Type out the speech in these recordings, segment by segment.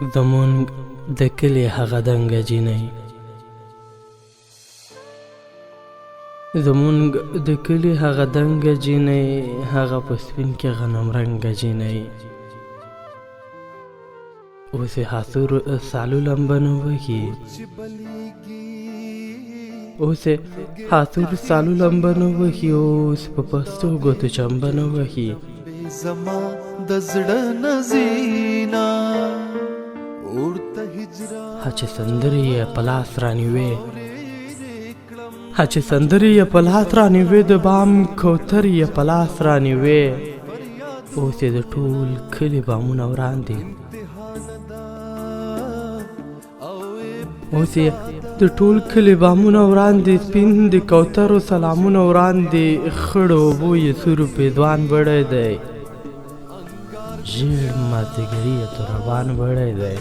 زمونږ د کلي هغه دنګه جینۍ زمونږ د کلي هغه دنګه جینۍ هغه په سپین کې غنم رنګه جینۍ اوس یې حاصور سالو لمبه نه وهي اوس یې حاصور سالو لمبه نه وهي اوس په پستو ګوتو چمبه نه وهي زما د زړه نزینا هچې سندرې یې په لاس رانیوې هچې سندرې یې په لاس رانیوې د بام کوترې یې په لاس رانیوې اوس یې د ټول کلي بامونه وړاندې اوس یې د ټول کلي بامونه وړاندې سپین د کوترو سلامونه وړاندې خړ اوبو یې سور پیزوان وړی دی ژیړ مازدیګري یې توربان وړی دی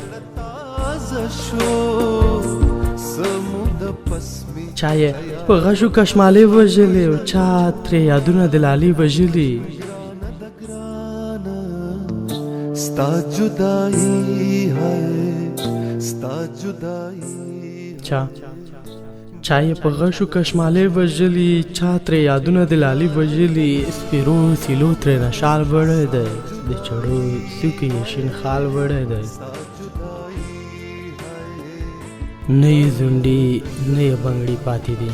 چا یې په غشو کشمالې وژلې او چا ترې یادونه د لالې وژلي ستا جدائی ہے ستا جدائی چا یې په غشو کشمالې وژلي چا ترې یادونه د لالې وژلي سپیرو سیلو ترې نشال وړی دی د چړو څوکې یې شین خال وړی دی نه یې ځونډي نه یې بنګړي پاتې دي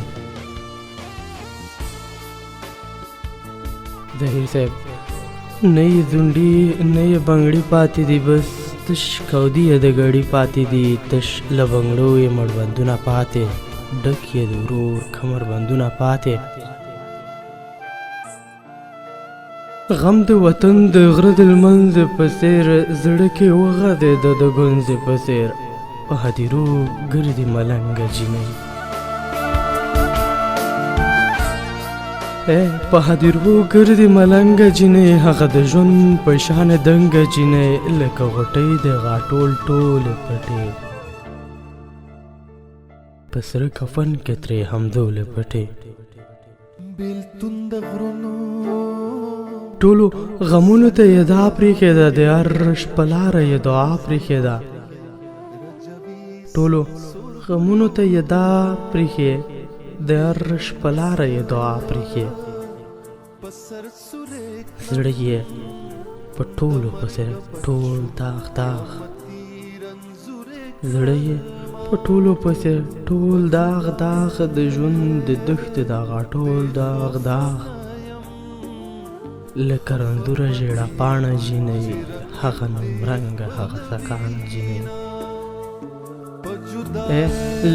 ظهیر صاحب نه یې ځونډي نه یې بنګړي پاتې دي بس تش کودي یې د ګړي پاتې دي تش له بنګړو یې مړبندونه پاتې ډک یې د ورور کمربندونه پاتې غم د وطن د غره د لمنځ په څېر زړه کې وغځېده د ګونځې په څېر په هدیرو ګرځي ملنګه جینۍ په هدیرو ګرځي ملنګه جینۍ هغه د ژوند په شان دنګه جینۍ لکه غوټۍ د غاټول ټولې پټې په سره کفن کې ترې همزولې پټې بیلتون د غرونو ټولو غمونو ته یې دا پرېښېده د عرش په لاره یې دعا پرېښېده ټولو غمونو ته یې دا پرېښې د عرش په لاره یې دعا پرېښې زړه یې په ټولو پسې ټول داغ داغ زړه یې په ټولو پسې ټول داغ داغ د ژوند د دښتې دغه ټول داغ داغ لکه رنځوره ژېړه پاڼه جینۍ هغه نمرنګه هغه سکاڼه جینۍ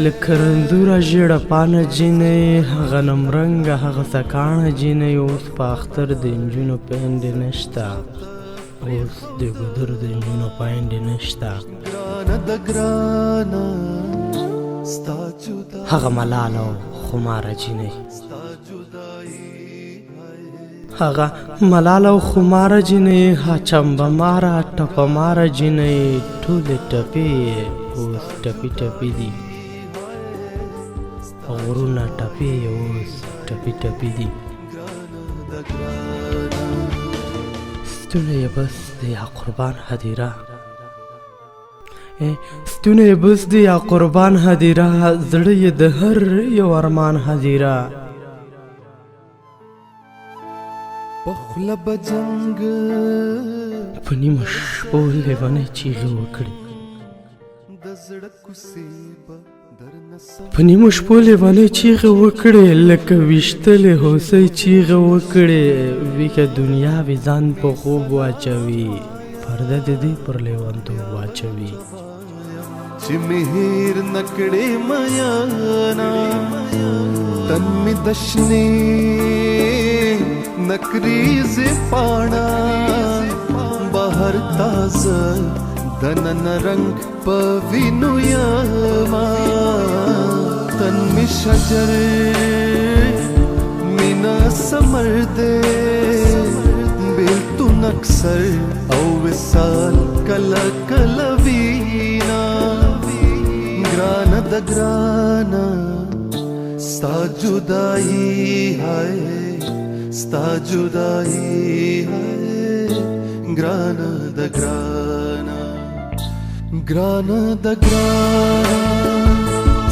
لکه رنځوره ژېړه پاڼه جینۍ هغه نمرنګه هغه سکاڼه جینۍ اوس په اختر د نجونو پینډې نشته اوس د ګودر د نجونو پینډې نشته هغه ملاله او خماره جینۍ هغه ملاله او خماره جینۍ ها چمبه ماره ټپه ماره جینۍ ټولې ټپې اوس ټپي ټپي دي غرونه ټپې اوس ټپي ټپي دي ستونه یې بس د یا قربان هدیره ستونه یې بس د یا قربان هدیره زړه یې د هر یو ارمان هدیره پخله بجنګ په نیمه شپو لیونۍ چیغې وکړې په نیمو شپو لیونۍ چیغې وکړې لکه ویشتلې هوسۍ چیغې وکړې ویښه دنیا وي ځان په خوب واچوي پرده د دې پر لیونتوب واچوي چې مهیر نکړې میانا تن مې د شنې نکریزې پاڼه بهر تازه دنن رنگ په وینو یما تن می شجر مینا سمر دے بیلتون اکثر او وصال کلا کلا وینا گرانا د گرانا ستا جدائی ہے ستا جدائی ہے گرانا د گرانا ګرانه د ګرانه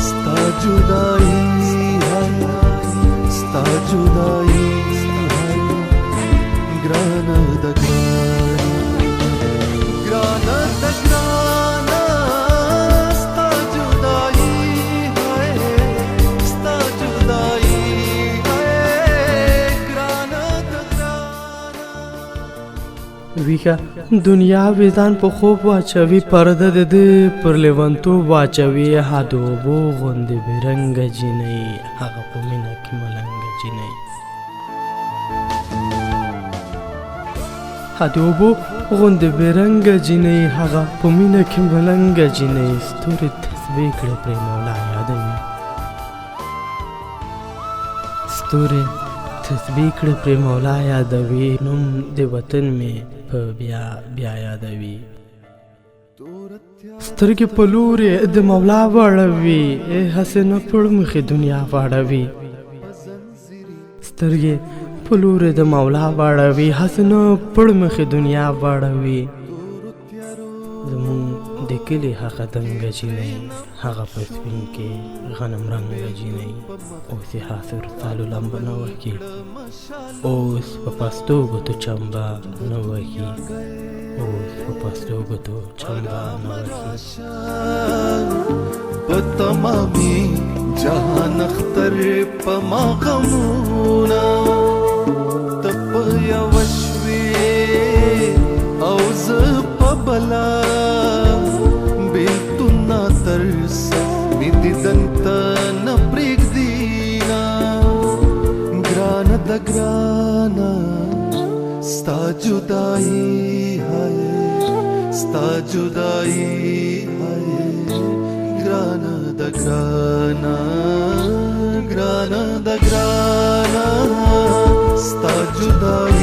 ستا جدایي ستا جدایي ګرانه د ګرانه ګرانه د ګرانه ستا جدایي ستا جدایي ګرانه د ګرانه ویکا دنیا ویزان په خوب واچوي پرده د ده پر لیونتوب واچوي هادوبو غوندې برنګه جینۍ هغه په مینه کې ملنګه جینۍ هادوبو غوندې برنګه جینۍ هغه په مینه کې ملنګه جینۍ ستوري تسبیح کړه پرې مولا یادوي ستوري تسبیح کړه پرې مولا یادوي نوم د وطن مې په بیا بیا یادوي سترګې په لورې د مولا واړوي هسې نه پړمخې دنیا واړوي سترګې په لورې د مولا واړوي هسې نه پړمخې دنیا واړوي زمونږ د کلي هغه دنګه جینۍ هغه په سپین کې غنم رنګه جینۍ اوس یې حاصل سالو لمبه نه وهي اوس په پستو ګوتو چمبه نه وهي اوس په پستو ګوتو چمبه نه وهي په تمامي جهان اختر په ما غمونه ته په یوه شوې او زه په بله بېلتونه تر څه مې دیدن ته نه پرېږدي نه ګرانه د ګرانه ستا جدایي ستا جدایي ګرانه د ګرانه ګرانه د ګرانه ستا جدایي